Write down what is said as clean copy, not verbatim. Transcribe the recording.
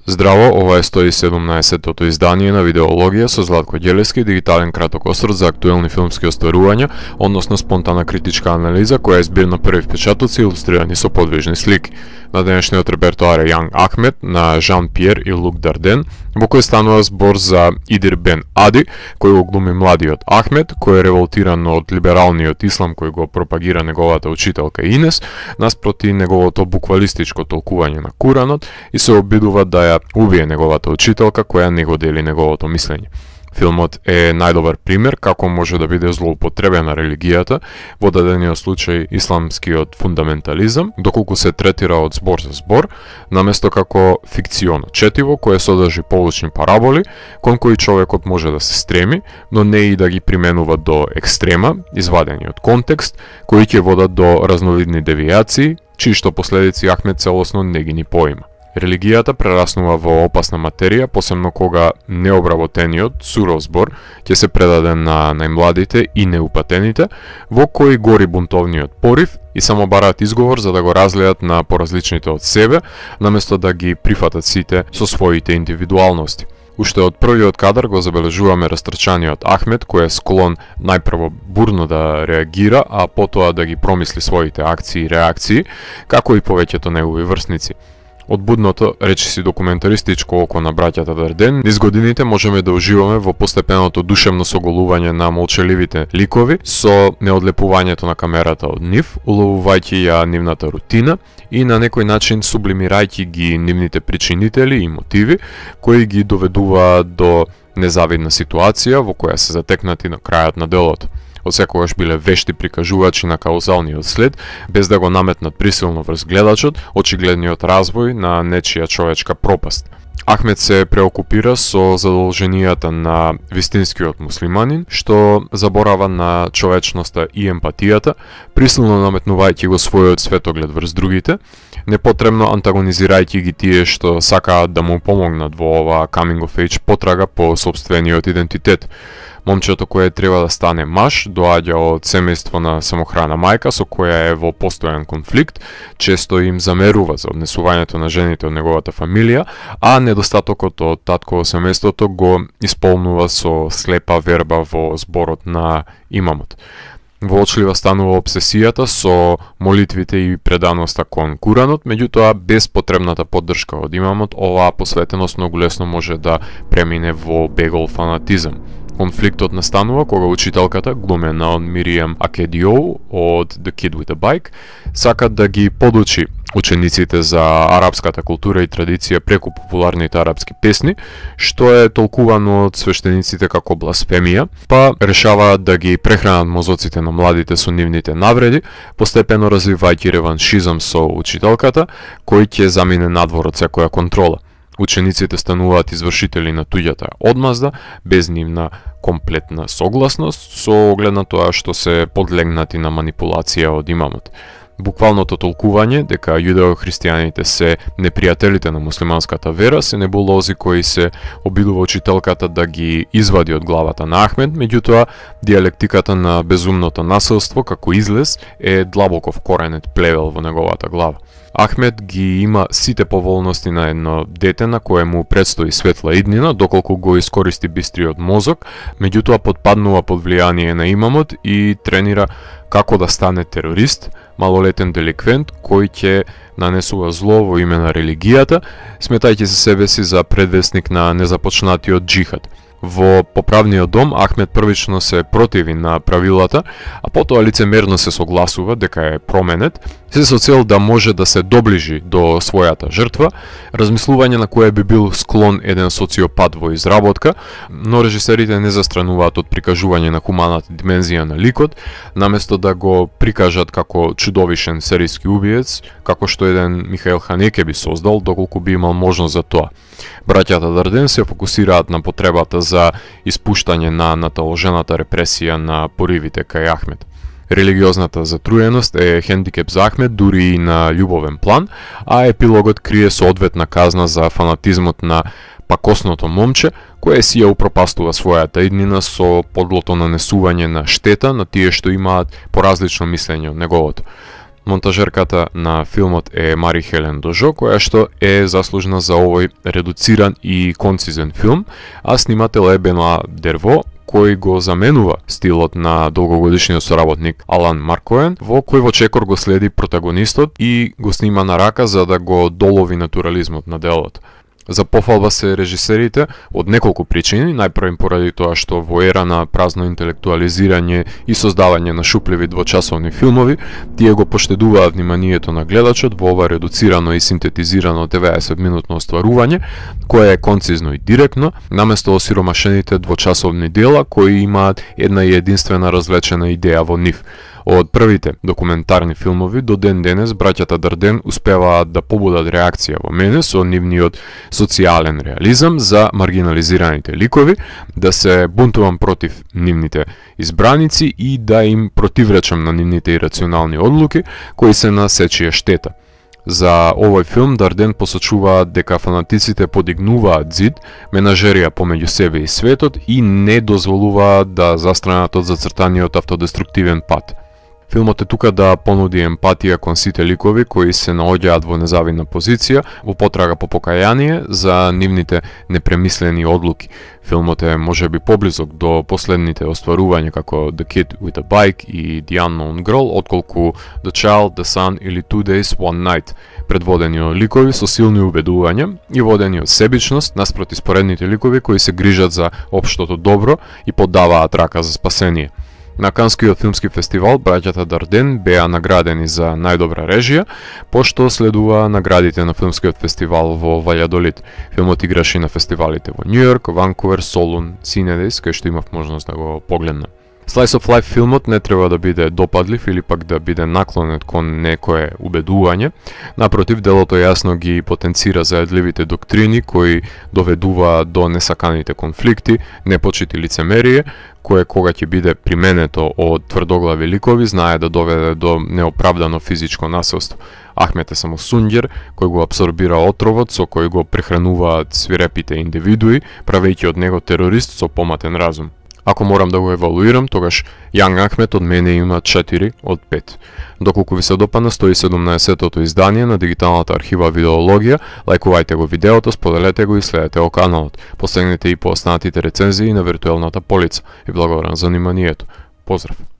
Здраво, ова е 117-тото издание на Видеологија со Златко Ѓелевски, дигитален краток осврт за актуелни филмски остварувања, односно спонтана критичка анализа која е збир на први впечатоци илустрирани со подвижни слики. На денешниот репертоар е Јанг Ахмед на Жан Пиер и Лук Дарден, во кој станува збор за Идир Бен Ади, кој го глуми младиот Ахмед, кој е револтиран од либералниот ислам кој го пропагира неговата учителка Инес, наспроти неговото буквалистичко толкување на Куранот и се обидува да ја убие неговата учителка која не го дели неговото мислење. Филмот е најдобар пример како може да биде злоупотребена религијата, во дадениот случај исламскиот фундаментализам, доколку се третира од збор за збор, наместо како фикционо четиво кое содржи поучни параболи, кон кои човекот може да се стреми, но не и да ги применува до екстрема, извадени од контекст, кои ќе водат до разновидни девијации, чиишто последици Ахмед целосно не ги ни поима. Религијата прераснува во опасна материја, посебно кога необработениот, суров збор ќе се предаде на најмладите и неупатените, во кои гори бунтовниот порив и само бараат изговор за да го разлеат на поразличните од себе, наместо да ги прифатат сите со своите индивидуалности. Уште од првиот кадар го забележуваме растрчаниот Ахмед, кој е склон најпрво бурно да реагира, а потоа да ги промисли своите акции и реакции, како и повеќето негови врсници. Од будното, речиси документаристичко око на браќата Дарден, низ годините можеме да уживаме во постепеното душевно соголување на молчеливите ликови со неодлепувањето на камерата од нив, уловувајќи ја нивната рутина и на некој начин сублимирајќи ги нивните причинители и мотиви, кои ги доведуваат до незавидна ситуација во која се затекнати на крајот на делото. Од секогаш биле вешти прикажувачи на каузалниот след, без да го наметнат присилно врз гледачот, очигледниот развој на нечија човечка пропаст. Ахмед се преокупира со задолженијата на вистинскиот муслиманин, што заборава на човечноста и емпатијата, присилно наметнувајќи го својот светоглед врз другите, непотребно антагонизирајќи ги тие што сакаат да му помогнат во оваа coming of age потрага по собствениот идентитет. Момчето кое треба да стане маж доаѓа од семејство на самохрана мајка со која е во постојан конфликт, често им замерува за однесувањето на жените од неговата фамилија, а недостатокот од татково семејството го исполнува со слепа верба во зборот на имамот. Воочлива станува обсесијата со молитвите и преданоста кон Куранот, меѓутоа без потребната поддршка од имамот, оваа посветеност многу лесно може да премине во бегол фанатизам. Конфликтот настанува кога учителката, глумена од Мириам Акедиоу од The Kid with a Bike, сака да ги подучи учениците за арапската култура и традиција преку популарните арапски песни, што е толкувано од свештениците како бласфемија, па решаваат да ги прехранат мозоците на младите со нивните навреди, постепено развивајќи реваншизам со учителката, кој ќе замине надвор од секоја контрола. Учениците стануваат извршители на туѓата одмазда, без нивна комплетна согласност, со оглед на тоа што се подлегнати на манипулација од имамот. Буквалното толкување дека јудео-христијаните се непријателите на муслиманската вера се небулози кои се обидува учителката да ги извади од главата на Ахмед, меѓутоа диалектиката на безумното насилство како излез е длабоко вкоренет плевел во неговата глава. Ахмед ги има сите поволности на едно дете на кое му предстои светла иднина, доколку го искористи бистриот мозок, меѓутоа подпаднува под влијание на имамот и тренира како да стане терорист, малолетен деликвент кој ќе нанесува зло во име на религијата, сметајќи се себе си за предвестник на незапочнатиот џихад. Во поправниот дом Ахмед првично се противи на правилата, а потоа лицемерно се согласува дека е променет, се со цел да може да се доближи до својата жртва, размислување на кое би бил склон еден социопат во изработка, но режисерите не застрануваат од прикажување на хуманата димензија на ликот, наместо да го прикажат како чудовишен серијски убиец, како што еден Михаил Ханеке би создал, доколку би имал можност за тоа. Браќата Дарден се фокусираат на потребата за испуштање на наталожената репресија на поривите кај Ахмед. Религиозната затруеност е хендикеп за Ахмед дури и на љубовен план, а епилогот крие соодветна казна за фанатизмот на пакосното момче, кое си ја упропастува својата иднина со подлото нанесување на штета на тие што имаат поразлично мислење од неговото. Монтажерката на филмот е Мари Хелен Дожо, која што е заслужена за овој редуциран и концизен филм, а снимател е Бенуа Дерво, кој го заменува стилот на долгогодишниот соработник Алан Маркоен, во кој во чекор го следи протагонистот и го снима на рака за да го долови натурализмот на делот. За пофалба се режисерите од неколку причини, најпрво поради тоа што во ера на празно интелектуализирање и создавање на шупливи двочасовни филмови, тие го поштедуваат вниманието на гледачот во ова редуцирано и синтетизирано 90-минутно остварување, кое е концизно и директно, наместо осиромашените двочасовни дела кои имаат една и единствена развлечена идеја во нив. Од првите документарни филмови до ден денес браќата Дарден успеваат да побудат реакција во мене со нивниот социјален реализам за маргинализираните ликови, да се бунтувам против нивните избраници и да им противречам на нивните ирационални одлуки кои се на сечија штета. За овој филм Дарден посочуваат дека фанатиците подигнуваат зид, менажерија помеѓу себе и светот и не дозволуваат да застранат од зацртаниот автодеструктивен пат. Филмот е тука да понуди емпатија кон сите ликови кои се наоѓаат во незавидна позиција во потрага по покаяние за нивните непремислени одлуки. Филмот е можеби поблизок до последните остварувања како The Kid with a Bike и The Unknown Girl, отколку The Child, The Sun или Two Days, One Night, предводени од ликови со силни убедувања и водени од себичност наспроти споредните ликови кои се грижат за општото добро и подаваат рака за спасение. На Канскиот филмски фестивал браќата Дарден беа наградени за најдобра режија, пошто следува наградите на филмскиот фестивал во Ваљадолид. Филмот играше на фестивалите во Њујорк, Ванкувер, Солун, Синедис, кај што имав можност да го погледнам. Slice of Life филмот не треба да биде допадлив или пак да биде наклонет кон некое убедување. Напротив, делото јасно ги потенцира заедливите доктрини кои доведуваат до несаканите конфликти, непочит и лицемерие, кое кога ќе биде применето од тврдоглави ликови знае да доведе до неоправдано физичко насилство. Ахмет е само Сунгер, кој го абсорбира отровот со кој го прехрануваат свирепите индивидуи, правејќи од него терорист со поматен разум. Ако морам да го евалуирам, тогаш Јанг Ахмет од мене има 4 од 5. Доколку ви се допадна 117-тото издание на дигиталната архива Видеологија, лајкувајте го видеото, споделете го и следете го каналот. Постигнете и поостанатите рецензии на виртуелната полица. И благодарам за вниманието. Поздрав!